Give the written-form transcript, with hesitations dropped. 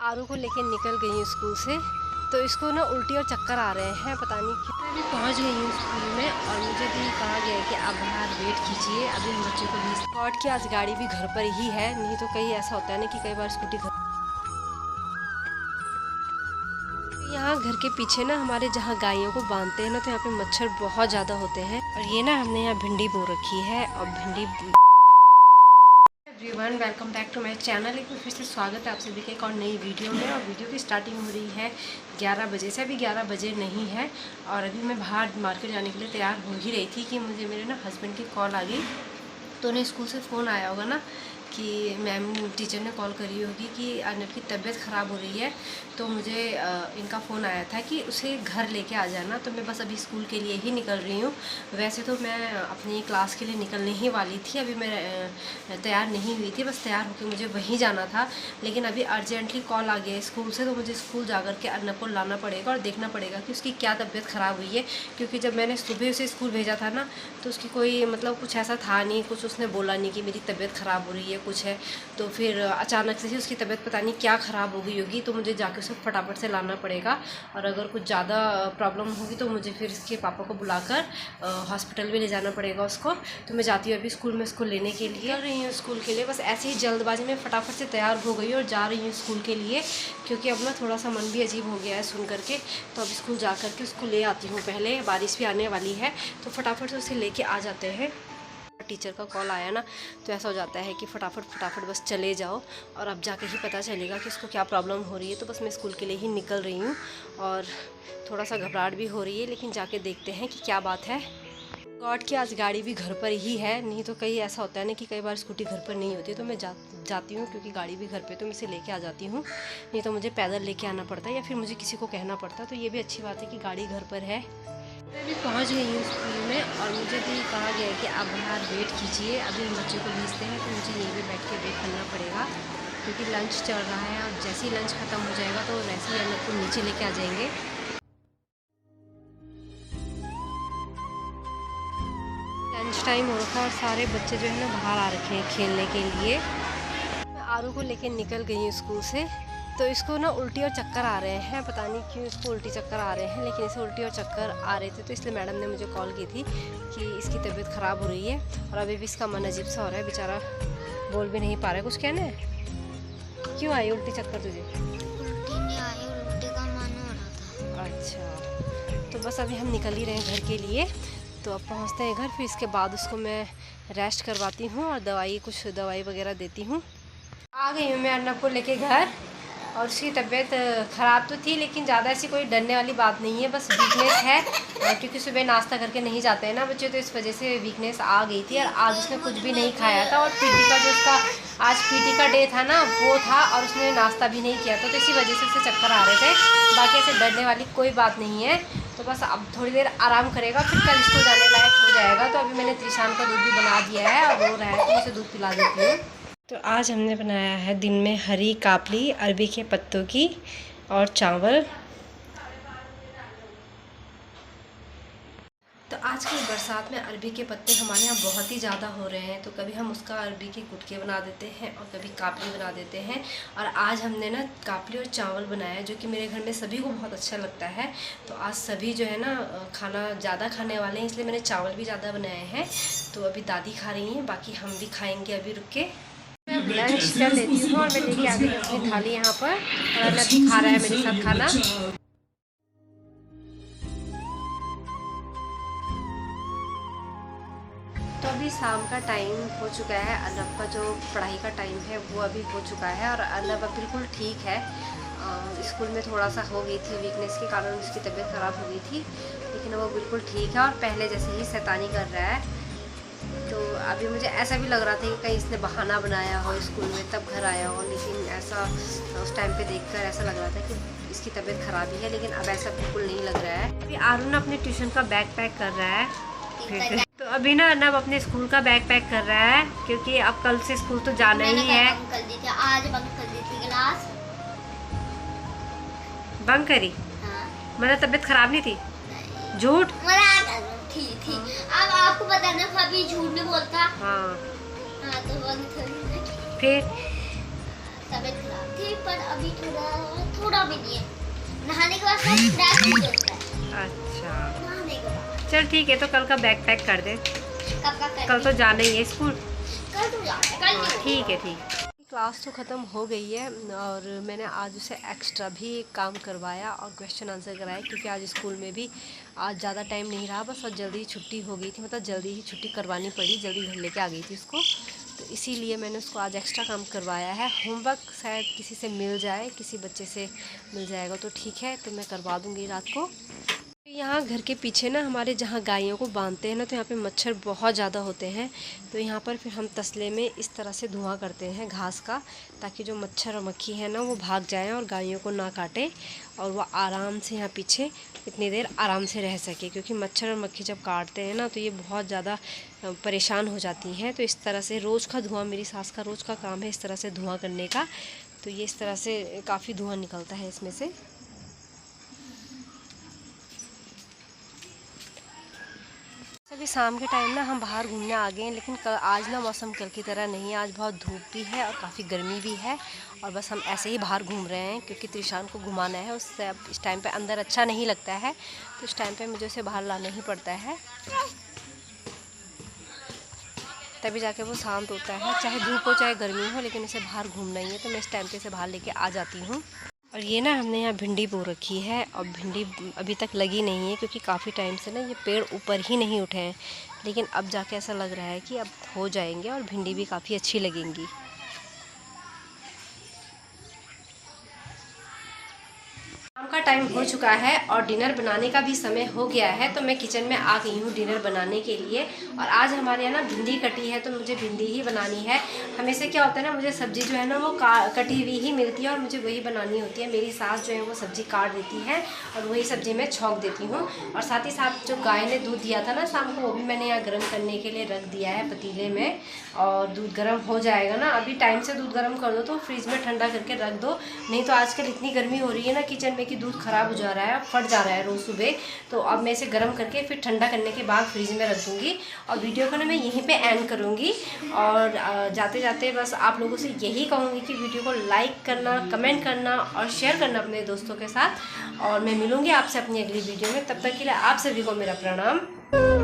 आरू को लेके निकल गई हूँ स्कूल से, तो इसको ना उल्टी और चक्कर आ रहे हैं, पता नहीं क्यों। मैं अभी पहुँच गई हूँ स्कूल में और मुझे भी कहा गया है कि आप बाहर वेट कीजिए, अभी हम बच्चों को भी स्पॉट की आज गाड़ी भी घर पर ही है। नहीं तो कहीं ऐसा होता है ना कि कई बार स्कूटी घर, यहाँ घर के पीछे ना हमारे जहाँ गायों को बांधते हैं ना, तो यहाँ पे मच्छर बहुत ज़्यादा होते हैं। और ये ना हमने यहाँ भिंडी बो रखी है और भिंडी। Everyone, welcome back to my channel. एक बार फिर से स्वागत है आप सभी के एक और नई वीडियो में। और वीडियो की स्टार्टिंग हो रही है 11 बजे से। अभी 11 बजे नहीं है और अभी मैं बाहर मार्केट जाने के लिए तैयार हो ही रही थी कि मुझे मेरे ना हस्बैंड की कॉल आ गई। तो उन्हें स्कूल से फ़ोन आया होगा ना कि मैम टीचर ने कॉल करी होगी कि अर्नब की तबीयत ख़राब हो रही है। तो मुझे इनका फ़ोन आया था कि उसे घर लेके आ जाना। तो मैं बस अभी स्कूल के लिए ही निकल रही हूँ। वैसे तो मैं अपनी क्लास के लिए निकलने ही वाली थी, अभी मैं तैयार नहीं हुई थी, बस तैयार होकर मुझे वहीं जाना था। लेकिन अभी अर्जेंटली कॉल आ गया स्कूल से, तो मुझे स्कूल जा कर के अर्नब को लाना पड़ेगा और देखना पड़ेगा कि उसकी क्या तबीयत ख़राब हुई है। क्योंकि जब मैंने सुबह उसे स्कूल भेजा था ना, तो उसकी कोई मतलब कुछ ऐसा था नहीं, कुछ उसने बोला नहीं कि मेरी तबीयत ख़राब हो रही है कुछ है। तो फिर अचानक से ही उसकी तबीयत पता नहीं क्या ख़राब हो गई होगी, तो मुझे जाके उसे फटाफट से लाना पड़ेगा। और अगर कुछ ज़्यादा प्रॉब्लम होगी तो मुझे फिर इसके पापा को बुलाकर हॉस्पिटल भी ले जाना पड़ेगा उसको। तो मैं जाती हूँ अभी स्कूल में उसको लेने के लिए। कर रही हूँ स्कूल के लिए, बस ऐसे ही जल्दबाजी में फटाफट से तैयार हो गई और जा रही हूँ स्कूल के लिए। क्योंकि अब ना थोड़ा सा मन भी अजीब हो गया है सुन करके। तो अब स्कूल जा कर के उसको ले आती हूँ। पहले बारिश भी आने वाली है तो फटाफट से उसे लेके आ जाते हैं। टीचर का कॉल आया ना, तो ऐसा हो जाता है कि फटाफट बस चले जाओ और अब जाके ही पता चलेगा कि उसको क्या प्रॉब्लम हो रही है। तो बस मैं स्कूल के लिए ही निकल रही हूँ और थोड़ा सा घबराहट भी हो रही है, लेकिन जाके देखते हैं कि क्या बात है। गॉड की आज गाड़ी भी घर पर ही है। नहीं तो कहीं ऐसा होता है ना कि कई बार स्कूटी घर पर नहीं होती, तो मैं जाती हूँ क्योंकि गाड़ी भी घर पे, तो मैं इसे लेके आ जाती हूँ। नहीं तो मुझे पैदल लेके आना पड़ता है या फिर मुझे किसी को कहना पड़ता है। तो ये भी अच्छी बात है कि गाड़ी घर पर है। मैं अभी पहुंच गई हूँ स्कूल में और मुझे भी कहा गया है कि आप बाहर वेट कीजिए, अभी हम बच्चों को भेजते हैं। तो मुझे यहीं पे बैठ के वेट करना पड़ेगा क्योंकि लंच चल रहा है और जैसे ही लंच ख़त्म हो जाएगा तो वैसे ही हम लोग को नीचे लेके आ जाएंगे। लंच टाइम हो रखा है और सारे बच्चे जो है ना बाहर आ रखे हैं खेलने के लिए। मैं आरू को लेके निकल गई हूँ स्कूल से, तो इसको ना उल्टी और चक्कर आ रहे हैं, पता नहीं क्यों इसको उल्टी चक्कर आ रहे हैं। लेकिन इसे उल्टी और चक्कर आ रहे थे तो इसलिए मैडम ने मुझे कॉल की थी कि इसकी तबीयत ख़राब हो रही है और अभी भी इसका मन अजीब सा हो रहा है, बेचारा बोल भी नहीं पा रहा है। कुछ कहना है? क्यों आई उल्टी चक्कर तुझे? उल्टी नहीं आई, उल्टी का मन हो रहा था। अच्छा, तो बस अभी हम निकल ही रहे हैं घर के लिए। तो अब पहुँचते हैं घर, फिर इसके बाद उसको मैं रेस्ट करवाती हूँ और कुछ दवाई वगैरह देती हूँ। आ गई हूँ मैं अर्नब को लेके घर और उसकी तबीयत ख़राब तो थी, लेकिन ज़्यादा ऐसी कोई डरने वाली बात नहीं है, बस वीकनेस है। क्योंकि सुबह नाश्ता करके नहीं जाते हैं ना बच्चे, तो इस वजह से वीकनेस आ गई थी। और आज उसने कुछ भी नहीं खाया था और पीटी का जो उसका आज पीटी का डे था ना वो था और उसने नाश्ता भी नहीं किया था, तो इसी वजह से उसे चक्कर आ रहे थे। बाकी ऐसे डरने वाली कोई बात नहीं है। तो बस अब थोड़ी देर आराम करेगा, फिर कल स्कूल जाने लायक हो जाएगा। तो अभी मैंने त्रिशान का दूध भी बना दिया है और रो रहा है तो उसे दूध पिला देती हूँ। तो आज हमने बनाया है दिन में हरी कापली अरबी के पत्तों की और चावल। तो आज की बरसात में अरबी के पत्ते हमारे यहाँ बहुत ही ज़्यादा हो रहे हैं, तो कभी हम उसका अरबी के गुटके बना देते हैं और कभी कापली बना देते हैं। और आज हमने ना कापली और चावल बनाया जो कि मेरे घर में सभी को बहुत अच्छा लगता है। तो आज सभी जो है ना खाना ज़्यादा खाने वाले हैं, इसलिए मैंने चावल भी ज़्यादा बनाए हैं। तो अभी दादी खा रही हैं, बाकी हम भी खाएँगे अभी रुक के। मैं लंच कर लेती हूँ और मैं लेके आ गई अपनी थाली यहाँ पर और अर्नब भी खा रहा है मेरे साथ खाना। तो अभी शाम का टाइम हो चुका है, अर्नब का जो पढ़ाई का टाइम है वो अभी हो चुका है और अर्नब अब बिल्कुल ठीक है। स्कूल में थोड़ा सा हो गई थी वीकनेस के कारण, उसकी तबीयत ख़राब हो गई थी, लेकिन वो बिल्कुल ठीक है और पहले जैसे ही शैतानी कर रहा है। तो अभी मुझे ऐसा भी लग रहा था कि कहीं इसने बहाना बनाया हो स्कूल में तब घर आया हो, लेकिन ऐसा उस टाइम पे देखकर ऐसा लग रहा था कि इसकी तबीयत ख़राब ही है, लेकिन अब ऐसा बिल्कुल नहीं लग रहा है। अभी आरुण अपने ट्यूशन का बैग पैक कर रहा है फिर तो अभी ना अर्नब अपने स्कूल का बैग पैक कर रहा है क्योंकि अब कल से स्कूल तो जाना ही है। आज बंक कर दी थी क्लास। बंक करी? हाँ। मतलब तबीयत ख़राब नहीं थी? झूठ? थी। अब आपको पता ना कभी झूठ नहीं बोलता। हाँ। हाँ तो बंक कर दी। फिर तबीयत खराब थी, पर अभी थोड़ा भी नहीं है। नहाने के बाद सब फ्रेश हो जाता है। अच्छा, नहाने के बाद चल ठीक है, तो कल का बैग पैक कर दे। कब का कर कल तो जाना ही है स्कूल। कल तो जाना है, कल क्यों? ठीक है, ठीक है। क्लास तो ख़त्म हो गई है और मैंने आज उसे एक्स्ट्रा भी काम करवाया और क्वेश्चन आंसर कराया, क्योंकि आज स्कूल में भी आज ज़्यादा टाइम नहीं रहा, बस और जल्दी ही छुट्टी हो गई थी, मतलब जल्दी ही छुट्टी करवानी पड़ी, जल्दी घर लेके आ गई थी उसको, तो इसीलिए मैंने उसको आज एक्स्ट्रा काम करवाया है। होमवर्क शायद किसी से मिल जाए, किसी बच्चे से मिल जाएगा तो ठीक है, तो मैं करवा दूँगी रात को। यहाँ घर के पीछे ना हमारे जहाँ गायों को बांधते हैं ना, तो यहाँ पे मच्छर बहुत ज़्यादा होते हैं, तो यहाँ पर फिर हम तसले में इस तरह से धुआं करते हैं घास का, ताकि जो मच्छर और मक्खी है ना वो भाग जाएं और गायों को ना काटे, और वो आराम से यहाँ पीछे इतनी देर आराम से रह सके, क्योंकि मच्छर और मक्खी जब काटते हैं ना तो ये बहुत ज़्यादा परेशान हो जाती हैं। तो इस तरह से रोज़ का धुआं, मेरी सास का रोज़ का काम है इस तरह से धुआं करने का, तो ये इस तरह से काफ़ी धुआं निकलता है इसमें से। अभी शाम के टाइम ना हम बाहर घूमने आ गए हैं, लेकिन आज ना मौसम कल की तरह नहीं है, आज बहुत धूप भी है और काफ़ी गर्मी भी है, और बस हम ऐसे ही बाहर घूम रहे हैं क्योंकि त्रिशान को घुमाना है, उससे अब इस टाइम पे अंदर अच्छा नहीं लगता है, तो इस टाइम पे मुझे उसे बाहर लाना ही पड़ता है, तभी जाके वो शांत होता है, चाहे धूप हो चाहे गर्मी हो, लेकिन उसे बाहर घूमना ही है, तो मैं इस टाइम पे इसे बाहर लेके आ जाती हूँ। और ये ना हमने यहाँ भिंडी बो रखी है, और भिंडी अभी तक लगी नहीं है क्योंकि काफ़ी टाइम से ना ये पेड़ ऊपर ही नहीं उठे हैं, लेकिन अब जाके ऐसा लग रहा है कि अब हो जाएंगे और भिंडी भी काफ़ी अच्छी लगेंगी। शाम का टाइम हो चुका है और डिनर बनाने का भी समय हो गया है, तो मैं किचन में आ गई हूँ डिनर बनाने के लिए। और आज हमारे यहाँ ना भिंडी कटी है, तो मुझे भिंडी ही बनानी है। हमेशा क्या होता है ना, मुझे सब्ज़ी जो है ना वो कटी हुई ही मिलती है और मुझे वही बनानी होती है। मेरी सास जो है वो सब्ज़ी काट देती है और वही सब्ज़ी मैं छौंक देती हूँ। और साथ ही साथ जो गाय ने दूध दिया था ना शाम को, वो भी मैंने यहाँ गर्म करने के लिए रख दिया है पतीले में, और दूध गर्म हो जाएगा ना, अभी टाइम से दूध गर्म कर दो तो फ्रिज में ठंडा करके रख दो, नहीं तो आजकल इतनी गर्मी हो रही है ना किचन में कि दूध ख़राब हो जा रहा है, फट जा रहा है रोज़ सुबह। तो अब मैं इसे गर्म करके फिर ठंडा करने के बाद फ्रिज में रख दूँगी, और वीडियो को ना मैं यहीं पे एंड करूँगी। और जाते जाते बस आप लोगों से यही कहूँगी कि वीडियो को लाइक करना, कमेंट करना और शेयर करना अपने दोस्तों के साथ, और मैं मिलूँगी आपसे अपनी अगली वीडियो में। तब तक के लिए आप सभी को मेरा प्रणाम।